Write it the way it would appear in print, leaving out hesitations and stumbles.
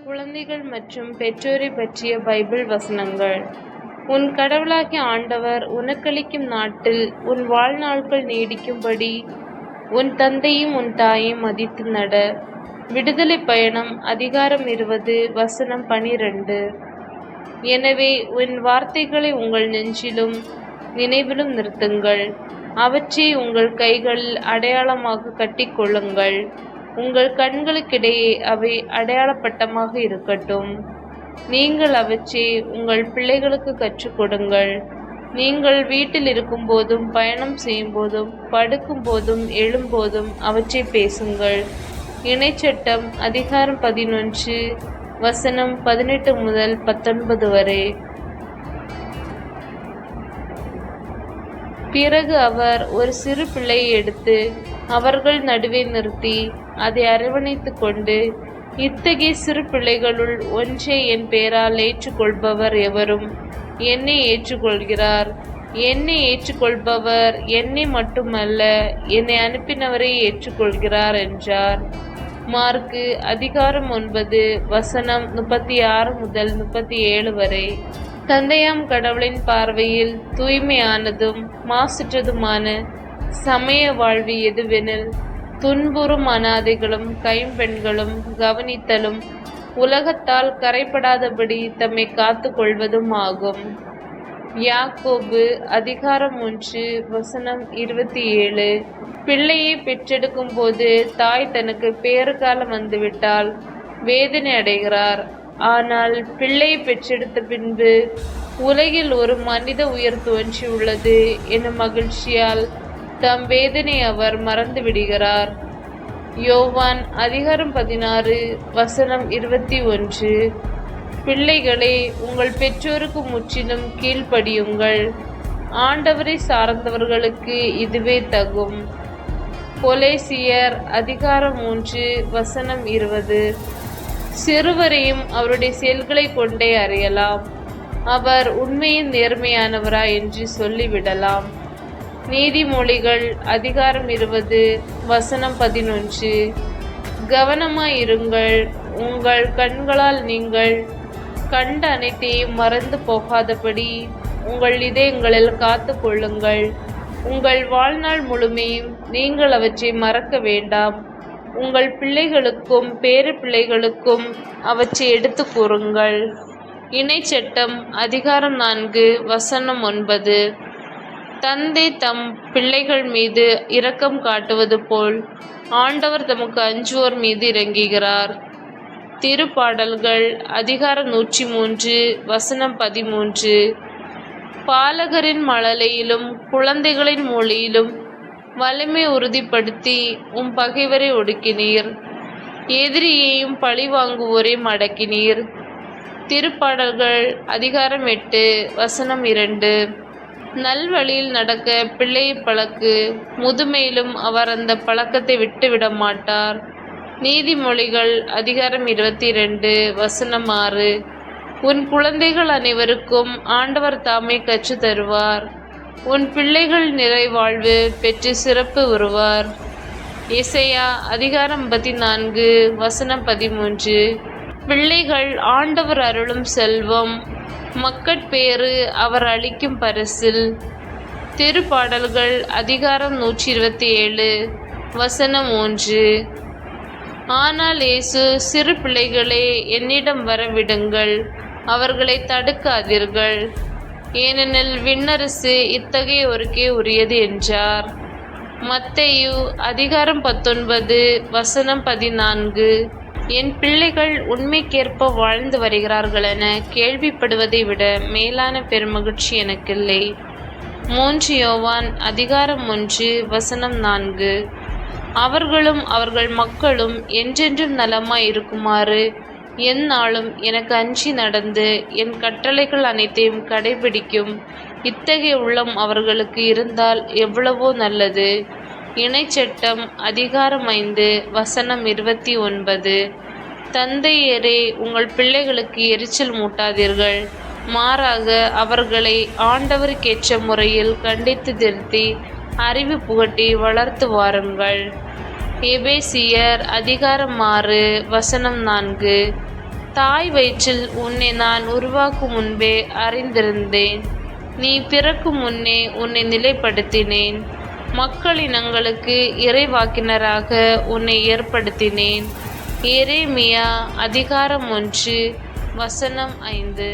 குழந்தைகள் மற்றும் பெற்றோரை பற்றிய பைபிள் வசனங்கள். உன் கடவுளாகிய ஆண்டவர் உனக்களிக்கும் நாட்டில் உன் வாழ்நாட்கள் நீடிக்கும்படி உன் தந்தையும் உன் தாயையும் மதித்து நட. விடுதலை பயணம் அதிகாரம் 20 வசனம் 12. எனவே உன் வார்த்தைகளை உங்கள் நெஞ்சிலும் நினைவிலும் நிறுத்துங்கள், அவற்றை உங்கள் கைகளில் அடையாளமாக கட்டிக்கொள்ளுங்கள். உங்கள் கண்களுக்கிடையே அவை அடையாளப்பட்டமாக இருக்கட்டும். நீங்கள் அவற்றை உங்கள் பிள்ளைகளுக்கு கற்றுக் கொடுங்கள். நீங்கள் வீட்டில் இருக்கும்போதும் பயணம் செய்யும் போதும் படுக்கும் போதும் எழும்போதும் அவற்றை பேசுங்கள். இணைச்சட்டம் அதிகாரம் 11 வசனம் 18 முதல் 19 வரை. பிறகு அவர் ஒரு சிறு பிள்ளையை எடுத்து அவர்கள் நடுவே நிறுத்தி அதை அரவணைத்து கொண்டு, இத்தகைய சிறு பிள்ளைகளுள் ஒன்றை என் பெயரால் ஏற்றுக்கொள்பவர் எவரும் என்னை ஏற்றுக்கொள்கிறார். என்னை ஏற்றுக்கொள்பவர் என்னை மட்டுமல்ல, என்னை அனுப்பினவரை ஏற்றுக்கொள்கிறார் என்றார். மார்க்கு அதிகாரம் 9 வசனம் 36 முதல் 37 வரை. தந்தையாம் கடவுளின் பார்வையில் தூய்மையானதும் மாசற்றதுமான சமய வாழ்வு எதுவெனில், துன்புறும் அனாதைகளும் கைம்பெண்களும் கவனித்தலும் உலகத்தால் கரைப்படாதபடி தம்மை காத்து கொள்வதும் ஆகும். யாக்கோபு அதிகாரம் 1 வசனம் 27. பிள்ளையை பெற்றெடுக்கும் போது தாய் தனக்கு பேறுகாலம் வந்துவிட்டால் வேதனை அடைகிறார். ஆனால் பிள்ளையை பெற்றெடுத்த பின்பு உலகில் ஒரு மனித உயிர் தோன்றியுள்ளது எனும் மகிழ்ச்சியால் தம் வேதனை அவர் மறந்து விடுகிறார். யோவான் அதிகாரம் 16 வசனம் 21. பிள்ளைகளே, உங்கள் பெற்றோருக்கு முற்றிலும் கீழ்ப்படியுங்கள், ஆண்டவரை சார்ந்தவர்களுக்கு இதுவே தகும். கொலேசியர் அதிகாரம் 3 வசனம் 20. சிறுவரையும் அவருடைய செயல்களை கொண்டே அறியலாம், அவர் உண்மையின் நேர்மையானவரா என்று சொல்லிவிடலாம். நீதிமொழிகள் அதிகாரம் 20 வசனம் 11. கவனமாயிருங்கள், உங்கள் கண்களால் நீங்கள் கண்ட அனைத்தையும் மறந்து போகாதபடி உங்கள் இதயங்களில் காத்து கொள்ளுங்கள். உங்கள் வாழ்நாள் முழுமையும் நீங்கள் அவற்றை மறக்க வேண்டாம். உங்கள் பிள்ளைகளுக்கும் பேறு பிள்ளைகளுக்கும் அவற்றை எடுத்து கூறுங்கள். இணைச்சட்டம் அதிகாரம் 4 வசனம் 9. தந்தை தம் பிள்ளைகள் மீது இரக்கம் காட்டுவது போல் ஆண்டவர் தமக்கு அஞ்சுவோர் மீது இறங்குகிறார். திருப்பாடல்கள் அதிகாரம் 103 வசனம் 13. பாலகரின் மழலையிலும் குழந்தைகளின் மொழியிலும் வலிமை உறுதிப்படுத்தி பகைவரை ஒடுக்கினீர், எதிரியையும் பழி வாங்குவோரையும் அடக்கினீர். திருப்பாடல்கள் அதிகாரம் 8 வசனம் 2. நல்வழியில் நடக்க பிள்ளையை பழக்கு, முதுமையிலும் அவர் அந்த பழக்கத்தை விட்டுவிட மாட்டார். நீதிமொழிகள் அதிகாரம் 22 வசனம் 6. உன் குழந்தைகள் அனைவருக்கும் ஆண்டவர் தாமே கற்று தருவார். உன் பிள்ளைகள் நிறைவாழ்வு பெற்று சிறப்பு வருவார். எசையா அதிகாரம் 54 வசனம் 13. பிள்ளைகள் ஆண்டவர் அருளும் செல்வம், மக்கட்பேறு அவர் அளிக்கும் பரிசில். திருப்பாடல்கள் அதிகாரம் 127 வசனம் 3. ஆனால் இயேசு, சிறு பிள்ளைகளே, என்னிடம் வர விடுங்கள், அவர்களை தடுக்காதீர்கள், ஏனெனில் விண்ணரசு இத்தகையோருக்கே உரியது என்றார். மத்தேயு அதிகாரம் 19 வசனம் 14. என் பிள்ளைகள் உண்மைக்கேற்ப வாழ்ந்து வருகிறார்களென கேள்விப்படுவதை விட மேலான பெருமகிழ்ச்சி எனக்கில்லை. 3 யோவான் அதிகாரம் 1 வசனம் 4. அவர்களும் அவர்கள் மக்களும் என்றென்றும் நலமாய் இருக்குமாறு எந்நாளும் எனக்கு அஞ்சி நடந்து என் கட்டளைகள் அனைத்தையும் கடைபிடிக்கும் இத்தகைய உள்ளம் அவர்களுக்கு இருந்தால் எவ்வளவோ நல்லது. இணைச்சட்டம் அதிகாரம் 5 வசனம் 29. தந்தையரே, உங்கள் பிள்ளைகளுக்கு எரிச்சல் மூட்டாதீர்கள், மாறாக அவர்களை ஆண்டவருக்கேற்ற முறையில் கண்டித்து திருத்தி அறிவு புகட்டி வளர்த்து வாருங்கள். எபேசியர் அதிகாரம் 6 வசனம் 4. தாய் வயிற்றில் உன்னை நான் உருவாக்கும் முன்பே அறிந்திருந்தேன். நீ பிறக்கும் முன்னே உன்னை நிலைப்படுத்தினேன். மக்களினங்களுக்கு இறைவாக்கினராக உன்னை ஏற்படுத்தினேன். எரேமியா அதிகாரம் 1 வசனம் 5.